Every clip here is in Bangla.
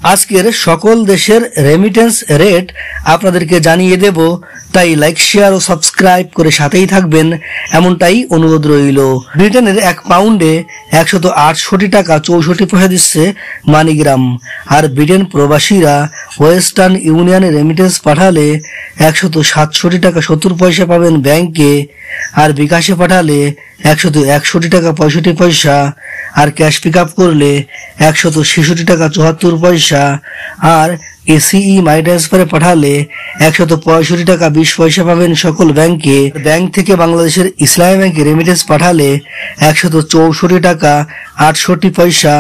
আজকের সকল দেশের রেমিটেন্স রেট আপনাদেরকে জানিয়ে দেব, তাই লাইক শেয়ার ও সাবস্ক্রাইব করে সাথেই থাকবেন এমনটাই অনুরোধ রইল। ব্রিটেনের 1 পাউন্ডে 168 টাকা 64 পয়সা দিচ্ছে মানিগ্রাম। আর ব্রিটেন প্রবাসীরা ওয়েস্টার্ন ইউনিয়নে রেমিটেন্স পাঠালে 167 টাকা 70 পয়সা পাবেন ব্যাংকে, আর বিকাশে পাঠালে 161 টাকা 65 পয়সা, আর ক্যাশ পিক আপ করলে 166 টাকা 74 পয়সা, আর এসিই মাই ট্রান্সফারে পাঠালে 165 টাকা 20 পয়সা পাবেন সকল ব্যাংকে। ব্যাংক থেকে বাংলাদেশের ইসলামী ব্যাংকে রেমিটেন্স পাঠালে 164 টাকা 68 পয়সা,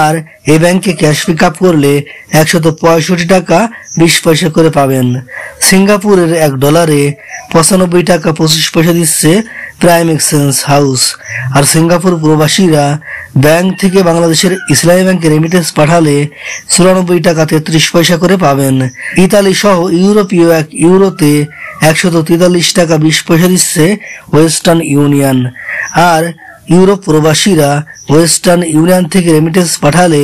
আর এ ব্যাংকে ক্যাশ পিক আপ করলে 165 টাকা 20 পয়সা করে পাবেন। সিঙ্গাপুরের $1 95 টাকা 25 পয়সা দিচ্ছে প্রাইম এক্সচেঞ্জ হাউস। আর সিঙ্গাপুর প্রবাসীরা ব্যাংক থেকে বাংলাদেশের ইসলামী ব্যাংকে রেমিটেন্স পাঠালে 94 টাকা 33 পয়সা করে পাবেন। ইতালি সহ ইউরোপীয় 1 ইউরোতে 143 টাকা 20 পয়সা দিচ্ছে ওয়েস্টার্ন ইউনিয়ন। আর ইউরোপ প্রবাসীরা ওয়েস্টার্ন ইউনিয়ন থেকে রেমিটেন্স পাঠালে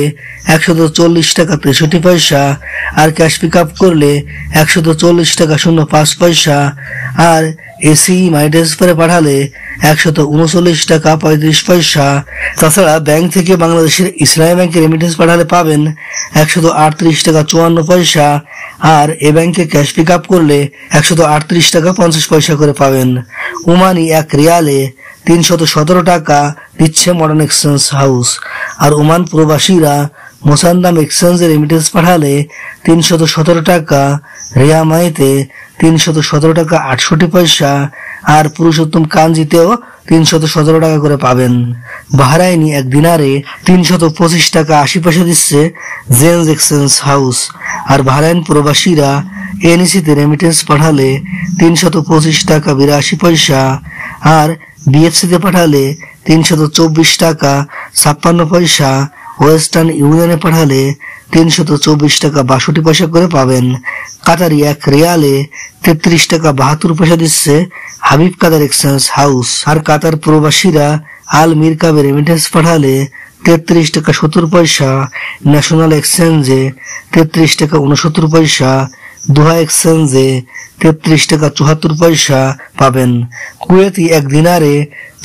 140 টাকা 63 পয়সা, আর ক্যাশ পিক আপ করলে 140 টাকা 05 পয়সা, আর এসিই মাই ট্রান্সফারে পাঠালে 139 টাকা 35 পয়সা। তাছাড়া ব্যাংক থেকে বাংলাদেশের ইসলামী ব্যাংকে রেমিটেন্স পাঠালে পাবেন 138 টাকা 54 পয়সা, আর এ ব্যাংকে ক্যাশ পিক আপ করলে 138 টাকা 50 পয়সা করে পাবেন। ওমানি 1 রিয়ালে 317 টাকা দিচ্ছে মডার্ন এক্সচেঞ্জ হাউস। আর ওমান প্রবাসীরা মোসান্দাম এক্সচেঞ্জে রেমিটেন্স পাঠালে 317 টাকা, রিয়ামাইতে 317 টাকা 68 পয়সা, আর পুরুষোত্তম কাঞ্জিতেও 317 টাকা করে পাবেন। বাহরাইনি 1 দিনারে 325 টাকা 80 পয়সা দিচ্ছে জেন্স এক্সচেঞ্জ হাউস। আর বাহরাইন প্রবাসীরা এনইসিতে রেমিটেন্স পাঠালে 325 টাকা 82 পয়সা, আর বিএফসিতে পাঠালে 324 টাকা 56 পয়সা, ওয়েস্টার্ন ইউনিয়নে পাঠালে 324 টাকা 62 পয়সা করে পাবেন। কাতারি 1 রিয়ালে 33 টাকা 72 পয়সা দিচ্ছে হাবিব কাতার এক্সচেঞ্জ হাউস। আর কাতার প্রবাসীরা আল মিরকাবে রেমিটেন্স পাঠালে 33 টাকা 70 পয়সা, ন্যাশনাল এক্সচেঞ্জে 33 টাকা 69 পয়সা, দোহা এক্সচেঞ্জে 33 টাকা 74 পয়সা পাবেন। কুয়েতি 1 দিনারে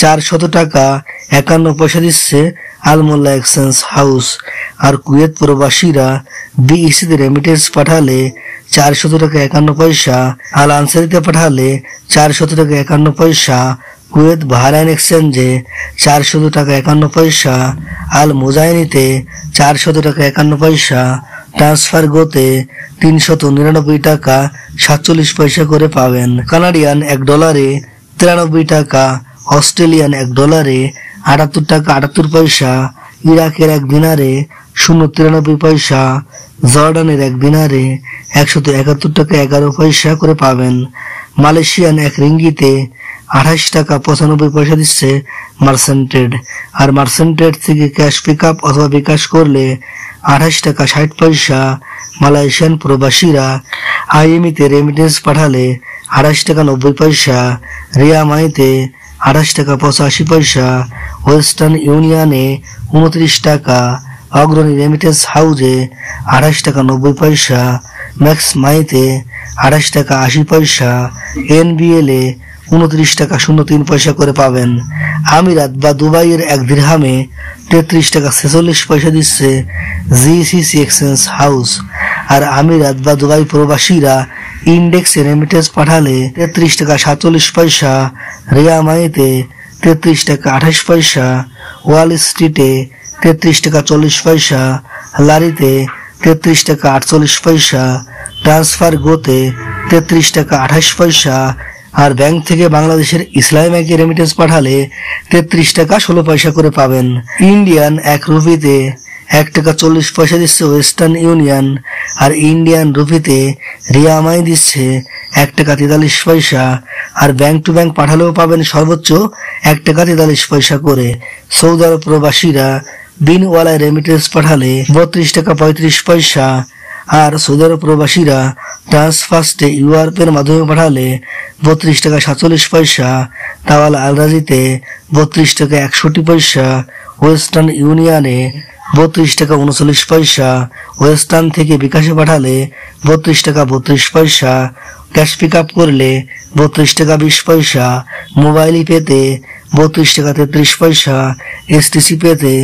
400 টাকা 51 পয়সা দিচ্ছে আলমোল্লা এক্সচেঞ্জ হাউস। আর কুয়েত প্রবাসীরা বিইসিতে রেমিটেন্স পাঠালে 400 টাকা 51 পয়সা, আল আনসারিতে পাঠালে 400 টাকা 51 পয়সা, কুয়েত বাহরাইন এক্সচেঞ্জে 400 টাকা 51 পয়সা, আল মুজাইনিতে 400 টাকা 51 পয়সা, ট্রান্সফার গোতে 399 টাকা 47 পয়সা করে পাবেন। কানাডিয়ান $1 93 টাকা, অস্ট্রেলিয়ান $1 78 টাকা 78 পয়সা, ইরাকের 1 দিনারে 0.93 পয়সা, জর্ডানের 1 দিনারে 171 টাকা 11 পয়সা করে পাবেন। মালয়েশিয়ান 1 রিঙ্গিতে 28 টাকা 95 পয়সা দিচ্ছে মার্সেন্টেড। আর মার্সেন্টেড থেকে ক্যাশ পিক আপ অথবা বিকাশ করলে 28 টাকা 60 পয়সা। মালয়েশিয়ান প্রবাসীরা আইএমইতে রেমিটেন্স পাঠালে 28 টাকা 90 পয়সা, রিয়ামাইতে 28 টাকা 85 পয়সা, ওয়েস্টার্ন ইউনিয়নে 29 টাকা, অগ্রণী রেমিটেন্স হাউজে 28 টাকা 90 পয়সা, ম্যাক্স মাইতে 28 টাকা 80 পয়সা, এনবিএলে 29 টাকা 03 পয়সা করে পাবেন। আমিরাত বা দুবাইয়ের 1 দিরহামে 33 টাকা 46 পয়সা দিচ্ছে জিসিসি এক্সচেঞ্জ হাউস। আর আমিরাত বা দুবাই প্রবাসীরা ইন্ডেক্সে রেমিটেন্স পাঠালে 33 টাকা 47 পয়সা, রিয়ামাইতে 33 টাকা 28 পয়সা, ওয়াল স্ট্রিটে 33 টাকা 40 পয়সা, লারিতে 33 টাকা 48 পয়সা, ট্রান্সফার গোতে 33 টাকা 28 পয়সা। আর ব্যাংক থেকে বাংলাদেশের ইসলামী ব্যাংকে রেমিটেন্স পাঠালে 33 টাকা 16 পয়সা করে পাবেন। ইন্ডিয়ান 1 রুপিতে 1 টাকা 40 পয়সা দিচ্ছে ওয়েস্টার্ন ইউনিয়ন। আর ইন্ডিয়ান রুপিতে রিয়ামাই দিচ্ছে 1 টাকা 43 পয়সা। আর ব্যাংক টু ব্যাংক পাঠালেও পাবেন সর্বোচ্চ 1 টাকা 43 পয়সা করে। সৌদি আরব প্রবাসীরা বিনওয়ালায় রেমিটেন্স পাঠালে 32 টাকা 35 পয়সা। আর সৌদি আরব প্রবাসীরা ট্রান্সফার্স্টে ইউআরপের মাধ্যমে পাঠালে 32 টাকা 47 পয়সা, তাওয়াল আলরাজিতে 32 টাকা 61 পয়সা, ওয়েস্টার্ন ইউনিয়নে 32 টাকা 39 পয়সা, ওয়েস্টার্ন থেকে বিকাশে পাঠালে 32 টাকা 32 পয়সা, ক্যাশ পিক আপ করলে 32 টাকা 20 পয়সা, মোবাইল পেতে 32 টাকা 33 পয়সা, এসটিসি পেতে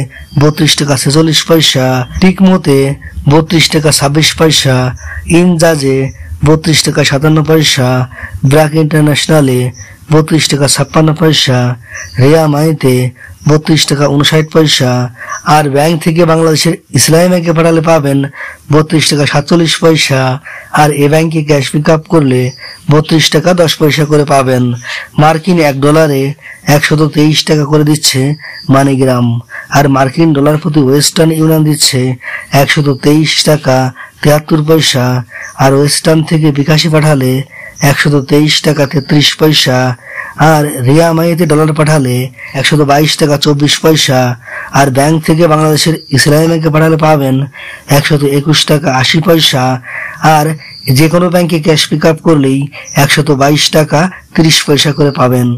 32 টাকা 46 পয়সা, টিকমোতে 32 টাকা 26 পয়সা, ইনজাজে 32 টাকা 57 পয়সা, ব্র্যাক ইন্টারন্যাশনালে 32 টাকা 56 পয়সা, রিয়া মাইতে 32 টাকা 59 পয়সা, আর ব্যাংক থেকে বাংলাদেশের ইসলামী ব্যাংকে পাঠালে পাবেন 32 টাকা 47 পয়সা, আর এ ব্যাংকে ক্যাশ পিক আপ করলে 32 টাকা 10 পয়সা করে পাবেন। মার্কিন $1 123 টাকা করে দিচ্ছে মানিগ্রাম, আর মার্কিন ডলার প্রতি ওয়েস্টার্ন ইউনিয়ন দিচ্ছে 123 টাকা 73 পয়সা, আর ওয়েস্টার্ন থেকে বিকাশে পাঠালে 123 টাকা 33 পয়সা, আর রিয়া মাইতে ডলার পাঠালে 122 টাকা 24 পয়সা, আর ব্যাংক থেকে বাংলাদেশের ইসলামী ব্যাংকে পাঠালে পাবেন 121 টাকা 80 পয়সা, আর যে কোনো ব্যাংকে ক্যাশ পিক আপ করলেই 122 টাকা 30 পয়সা করে পাবেন।